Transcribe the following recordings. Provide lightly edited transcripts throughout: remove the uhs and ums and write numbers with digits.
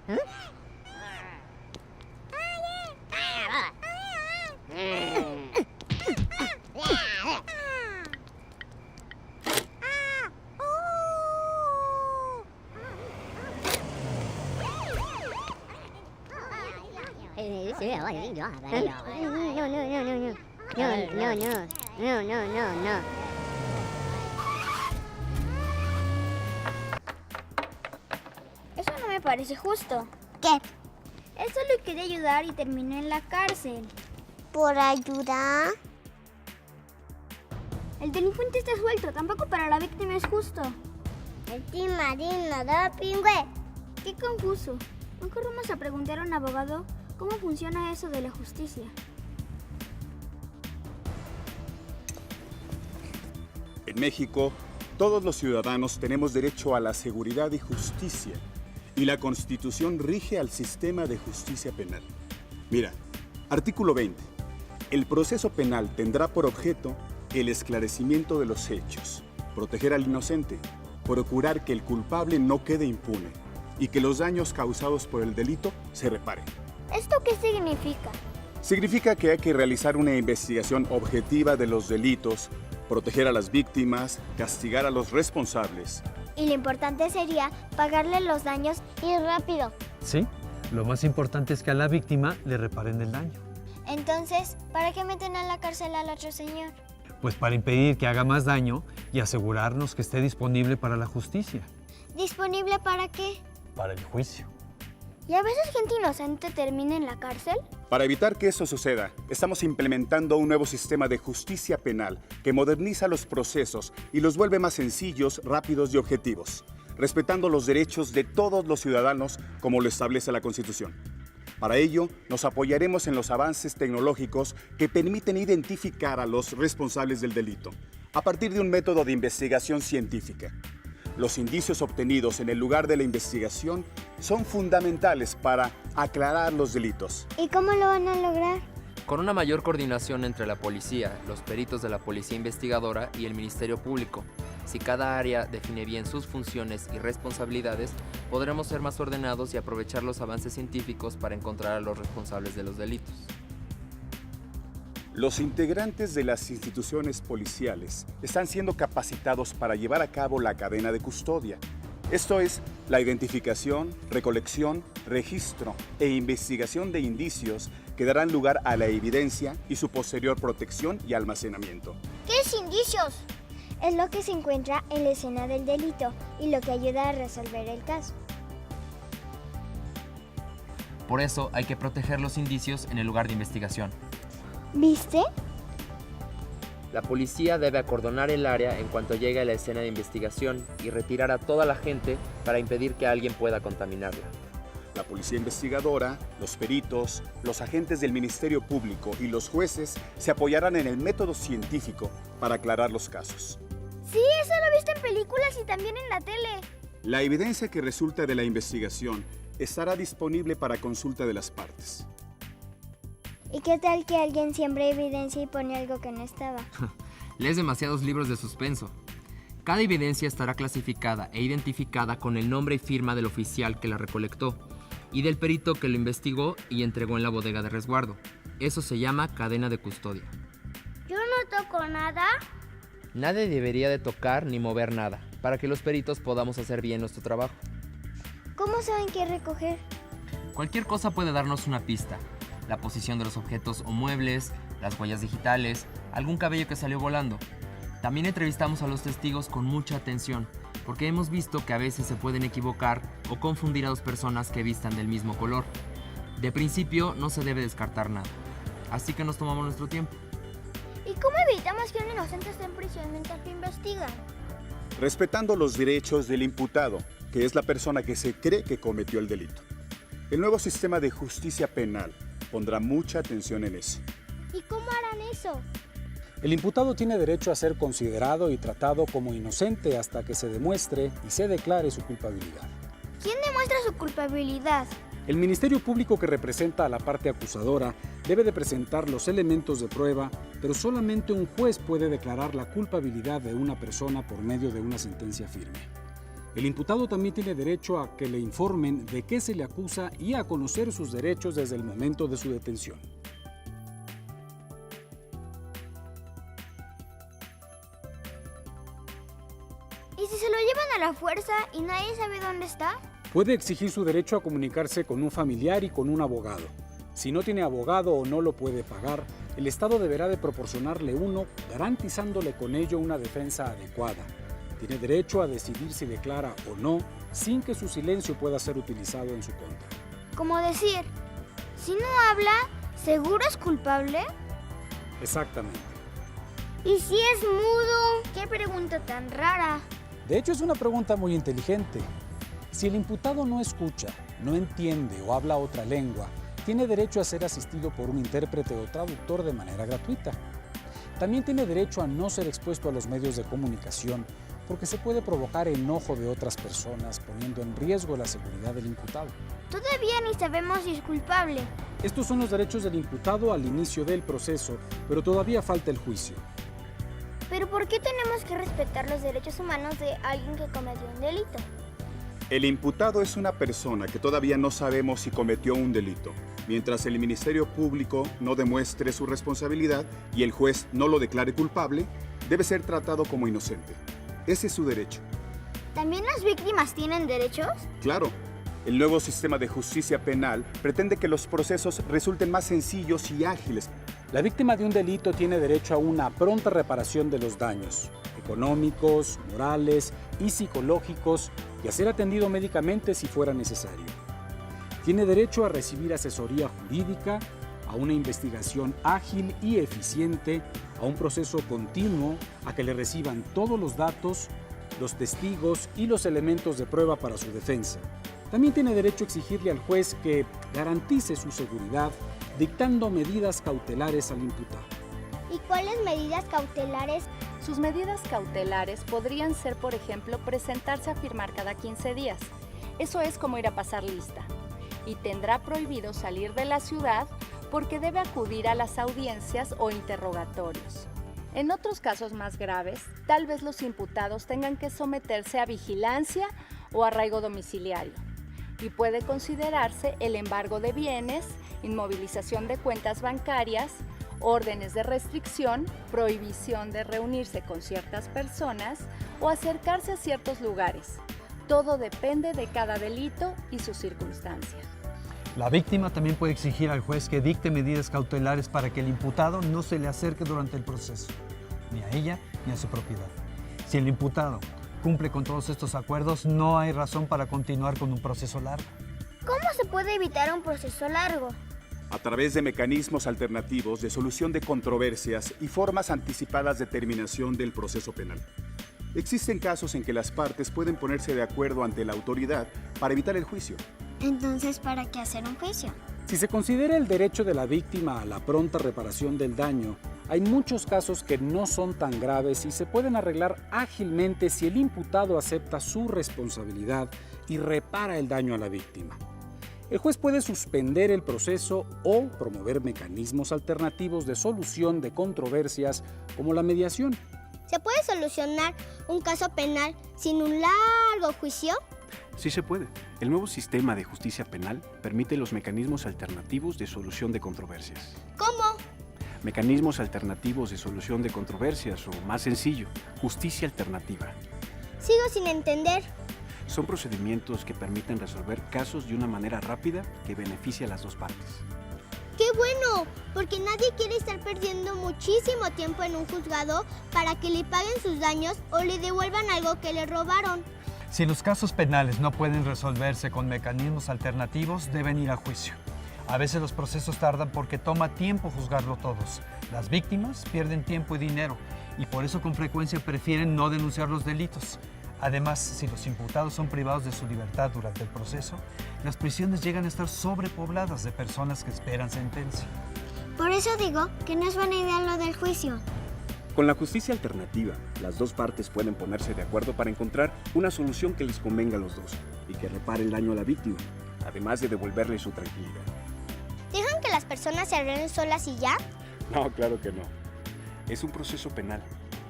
No. Eso no me parece justo. ¿Qué? Él solo quería ayudar y terminó en la cárcel. ¿Por ayudar? El delincuente está suelto, tampoco para la víctima es justo. El timarino da pingüe. Qué confuso. Mejor vamos a preguntar a un abogado cómo funciona eso de la justicia. En México, todos los ciudadanos tenemos derecho a la seguridad y justicia, y la Constitución rige al sistema de justicia penal. Mira, artículo 20. El proceso penal tendrá por objeto el esclarecimiento de los hechos, proteger al inocente, procurar que el culpable no quede impune y que los daños causados por el delito se reparen. ¿Esto qué significa? Significa que hay que realizar una investigación objetiva de los delitos, proteger a las víctimas, castigar a los responsables. Y lo importante sería pagarle los daños Y rápido. Sí, lo más importante es que a la víctima le reparen el daño. Entonces, ¿para qué meten a la cárcel al otro señor? Pues para impedir que haga más daño y asegurarnos que esté disponible para la justicia, ¿Disponible para qué? para el juicio. ¿Y a veces gente inocente termina en la cárcel? Para evitar que eso suceda, estamos implementando un nuevo sistema de justicia penal que moderniza los procesos y los vuelve más sencillos, rápidos y objetivos, respetando los derechos de todos los ciudadanos como lo establece la Constitución. Para ello, nos apoyaremos en los avances tecnológicos que permiten identificar a los responsables del delito, a partir de un método de investigación científica. Los indicios obtenidos en el lugar de la investigación son fundamentales para aclarar los delitos. ¿Y cómo lo van a lograr? Con una mayor coordinación entre la policía, los peritos de la policía investigadora y el Ministerio Público. Si cada área define bien sus funciones y responsabilidades, podremos ser más ordenados y aprovechar los avances científicos para encontrar a los responsables de los delitos. Los integrantes de las instituciones policiales están siendo capacitados para llevar a cabo la cadena de custodia. Esto es, la identificación, recolección, registro e investigación de indicios que darán lugar a la evidencia y su posterior protección y almacenamiento. ¿Qué es indicios? Es lo que se encuentra en la escena del delito y lo que ayuda a resolver el caso. Por eso hay que proteger los indicios en el lugar de investigación. ¿Viste? La policía debe acordonar el área en cuanto llegue a la escena de investigación y retirar a toda la gente para impedir que alguien pueda contaminarla. La policía investigadora, los peritos, los agentes del Ministerio Público y los jueces se apoyarán en el método científico para aclarar los casos. Sí, eso lo he visto en películas y también en la tele. La evidencia que resulta de la investigación estará disponible para consulta de las partes. ¿Y qué tal que alguien siembra evidencia y pone algo que no estaba? Lees demasiados libros de suspenso. Cada evidencia estará clasificada e identificada con el nombre y firma del oficial que la recolectó y del perito que lo investigó y entregó en la bodega de resguardo. Eso se llama cadena de custodia. Yo no toco nada. Nadie debería de tocar ni mover nada, para que los peritos podamos hacer bien nuestro trabajo. ¿Cómo saben qué recoger? Cualquier cosa puede darnos una pista. La posición de los objetos o muebles, las huellas digitales, algún cabello que salió volando. También entrevistamos a los testigos con mucha atención, porque hemos visto que a veces se pueden equivocar o confundir a dos personas que vistan del mismo color. De principio no se debe descartar nada, así que nos tomamos nuestro tiempo. ¿Y cómo evitamos que un inocente esté en prisión mientras que investigan? Respetando los derechos del imputado, que es la persona que se cree que cometió el delito. El nuevo sistema de justicia penal pondrá mucha atención en eso. ¿Y cómo harán eso? El imputado tiene derecho a ser considerado y tratado como inocente hasta que se demuestre y se declare su culpabilidad. ¿Quién demuestra su culpabilidad? El Ministerio Público que representa a la parte acusadora debe de presentar los elementos de prueba, pero solamente un juez puede declarar la culpabilidad de una persona por medio de una sentencia firme. El imputado también tiene derecho a que le informen de qué se le acusa y a conocer sus derechos desde el momento de su detención. ¿Y si se lo llevan a la fuerza y nadie sabe dónde está? Puede exigir su derecho a comunicarse con un familiar y con un abogado. Si no tiene abogado o no lo puede pagar, el Estado deberá de proporcionarle uno, garantizándole con ello una defensa adecuada. Tiene derecho a decidir si declara o no, sin que su silencio pueda ser utilizado en su contra. Como decir, si no habla, ¿seguro es culpable? Exactamente. ¿Y si es mudo? ¡Qué pregunta tan rara! De hecho, es una pregunta muy inteligente. Si el imputado no escucha, no entiende o habla otra lengua, tiene derecho a ser asistido por un intérprete o traductor de manera gratuita. También tiene derecho a no ser expuesto a los medios de comunicación porque se puede provocar enojo de otras personas, poniendo en riesgo la seguridad del imputado. Todavía ni sabemos si es culpable. Estos son los derechos del imputado al inicio del proceso, pero todavía falta el juicio. ¿Pero por qué tenemos que respetar los derechos humanos de alguien que cometió un delito? El imputado es una persona que todavía no sabemos si cometió un delito. Mientras el Ministerio Público no demuestre su responsabilidad y el juez no lo declare culpable, debe ser tratado como inocente. Ese es su derecho. ¿También las víctimas tienen derechos? Claro, el nuevo sistema de justicia penal pretende que los procesos resulten más sencillos y ágiles. La víctima de un delito tiene derecho a una pronta reparación de los daños económicos, morales y psicológicos y a ser atendido médicamente si fuera necesario. Tiene derecho a recibir asesoría jurídica, a una investigación ágil y eficiente, a un proceso continuo, a que le reciban todos los datos, los testigos y los elementos de prueba para su defensa. También tiene derecho a exigirle al juez que garantice su seguridad, dictando medidas cautelares al imputado. ¿Y cuáles medidas cautelares? Sus medidas cautelares podrían ser, por ejemplo, presentarse a firmar cada 15 días. Eso es como ir a pasar lista. Y tendrá prohibido salir de la ciudad porque debe acudir a las audiencias o interrogatorios. En otros casos más graves, tal vez los imputados tengan que someterse a vigilancia o arraigo domiciliario. Y puede considerarse el embargo de bienes, inmovilización de cuentas bancarias, órdenes de restricción, prohibición de reunirse con ciertas personas o acercarse a ciertos lugares. Todo depende de cada delito y su circunstancia. La víctima también puede exigir al juez que dicte medidas cautelares para que el imputado no se le acerque durante el proceso, ni a ella ni a su propiedad. Si el imputado cumple con todos estos acuerdos, no hay razón para continuar con un proceso largo. ¿Cómo se puede evitar un proceso largo? A través de mecanismos alternativos de solución de controversias y formas anticipadas de terminación del proceso penal. Existen casos en que las partes pueden ponerse de acuerdo ante la autoridad para evitar el juicio. Entonces, ¿para qué hacer un juicio? Si se considera el derecho de la víctima a la pronta reparación del daño, hay muchos casos que no son tan graves y se pueden arreglar ágilmente si el imputado acepta su responsabilidad y repara el daño a la víctima. El juez puede suspender el proceso o promover mecanismos alternativos de solución de controversias como la mediación. ¿Se puede solucionar un caso penal sin un largo juicio? Sí se puede. El nuevo sistema de justicia penal permite los mecanismos alternativos de solución de controversias. ¿Cómo? Mecanismos alternativos de solución de controversias, o más sencillo, justicia alternativa. Sigo sin entender. Son procedimientos que permiten resolver casos de una manera rápida que beneficia a las dos partes. ¡Qué bueno! Porque nadie quiere estar perdiendo muchísimo tiempo en un juzgado para que le paguen sus daños o le devuelvan algo que le robaron. Si los casos penales no pueden resolverse con mecanismos alternativos, deben ir a juicio. A veces los procesos tardan porque toma tiempo juzgarlo todos. Las víctimas pierden tiempo y dinero y por eso con frecuencia prefieren no denunciar los delitos. Además, si los imputados son privados de su libertad durante el proceso, las prisiones llegan a estar sobrepobladas de personas que esperan sentencia. Por eso digo que no es buena idea lo del juicio. Con la justicia alternativa, las dos partes pueden ponerse de acuerdo para encontrar una solución que les convenga a los dos y que repare el daño a la víctima, además de devolverle su tranquilidad. ¿Dejan que las personas se arreglen solas y ya? No, claro que no. Es un proceso penal.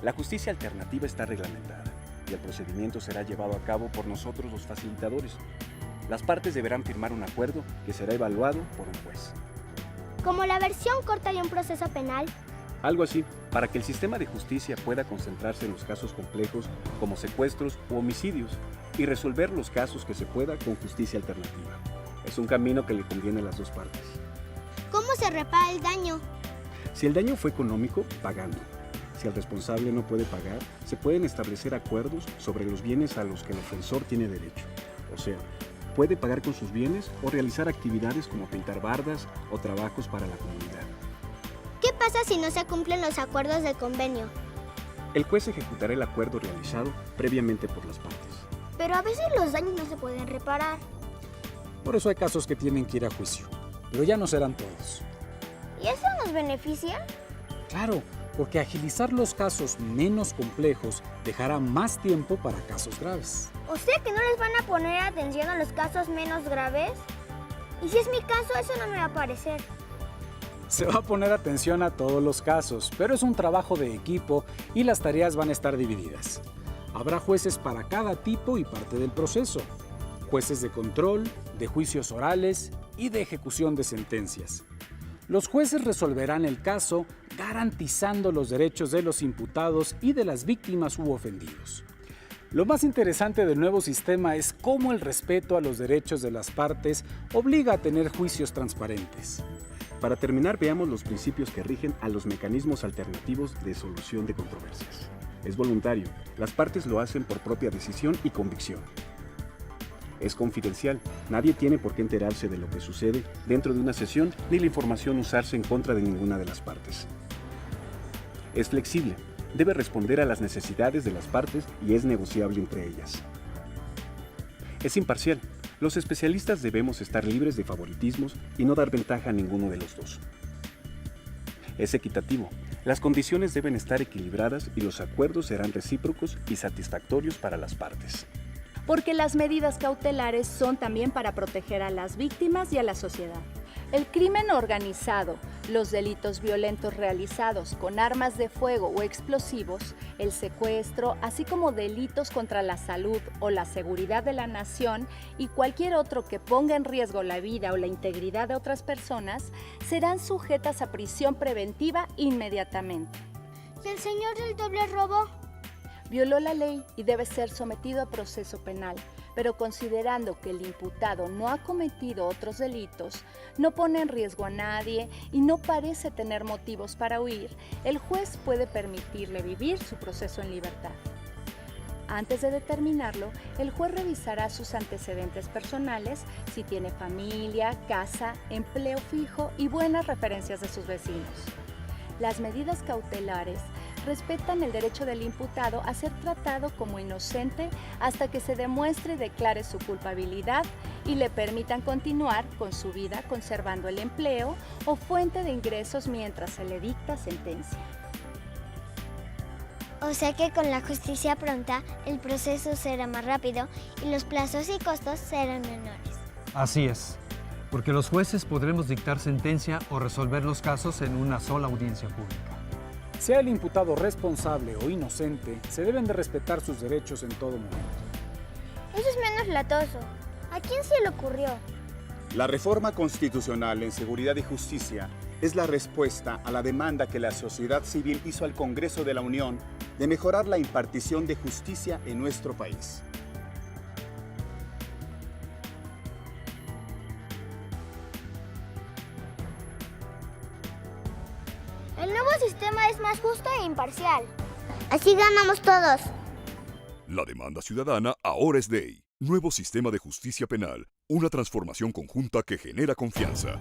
La justicia alternativa está reglamentada. y el procedimiento será llevado a cabo por nosotros los facilitadores. Las partes deberán firmar un acuerdo que será evaluado por un juez. Como la versión corta de un proceso penal. Algo así, para que el sistema de justicia pueda concentrarse en los casos complejos como secuestros u homicidios y resolver los casos que se pueda con justicia alternativa. Es un camino que le conviene a las dos partes. ¿Cómo se repara el daño? Si el daño fue económico, pagando. Si el responsable no puede pagar, se pueden establecer acuerdos sobre los bienes a los que el ofensor tiene derecho. O sea, puede pagar con sus bienes o realizar actividades como pintar bardas o trabajos para la comunidad. ¿Qué pasa si no se cumplen los acuerdos del convenio? El juez ejecutará el acuerdo realizado previamente por las partes. Pero a veces los daños no se pueden reparar. Por eso hay casos que tienen que ir a juicio, pero ya no serán todos. ¿Y eso nos beneficia? Claro, porque agilizar los casos menos complejos dejará más tiempo para casos graves. O sea que no les van a poner atención a los casos menos graves. Y si es mi caso, eso no me va a parecer. Se va a poner atención a todos los casos, pero es un trabajo de equipo y las tareas van a estar divididas. Habrá jueces para cada tipo y parte del proceso. Jueces de control, de juicios orales y de ejecución de sentencias. Los jueces resolverán el caso garantizando los derechos de los imputados y de las víctimas u ofendidos. Lo más interesante del nuevo sistema es cómo el respeto a los derechos de las partes obliga a tener juicios transparentes. Para terminar, veamos los principios que rigen a los mecanismos alternativos de solución de controversias. Es voluntario, las partes lo hacen por propia decisión y convicción. Es confidencial, nadie tiene por qué enterarse de lo que sucede dentro de una sesión ni la información usarse en contra de ninguna de las partes. Es flexible, debe responder a las necesidades de las partes y es negociable entre ellas. Es imparcial. Los especialistas debemos estar libres de favoritismos y no dar ventaja a ninguno de los dos. Es equitativo. Las condiciones deben estar equilibradas y los acuerdos serán recíprocos y satisfactorios para las partes. Porque las medidas cautelares son también para proteger a las víctimas y a la sociedad. El crimen organizado, los delitos violentos realizados con armas de fuego o explosivos, el secuestro, así como delitos contra la salud o la seguridad de la nación y cualquier otro que ponga en riesgo la vida o la integridad de otras personas, serán sujetas a prisión preventiva inmediatamente. ¿Y el señor del doble robo? Violó la ley y debe ser sometido a proceso penal, pero considerando que el imputado no ha cometido otros delitos, no pone en riesgo a nadie y no parece tener motivos para huir, el juez puede permitirle vivir su proceso en libertad. Antes de determinarlo, el juez revisará sus antecedentes personales, si tiene familia, casa, empleo fijo y buenas referencias de sus vecinos. Las medidas cautelares respetan el derecho del imputado a ser tratado como inocente hasta que se demuestre y declare su culpabilidad y le permitan continuar con su vida conservando el empleo o fuente de ingresos mientras se le dicta sentencia. O sea que con la justicia pronta, el proceso será más rápido y los plazos y costos serán menores. Así es, porque los jueces podremos dictar sentencia o resolver los casos en una sola audiencia pública. Sea el imputado responsable o inocente, se deben de respetar sus derechos en todo momento. Eso es menos latoso. ¿A quién se le ocurrió? La reforma constitucional en seguridad y justicia es la respuesta a la demanda que la sociedad civil hizo al Congreso de la Unión de mejorar la impartición de justicia en nuestro país. El nuevo sistema es más justo e imparcial. Así ganamos todos. La demanda ciudadana ahora es ley. Nuevo sistema de justicia penal. Una transformación conjunta que genera confianza.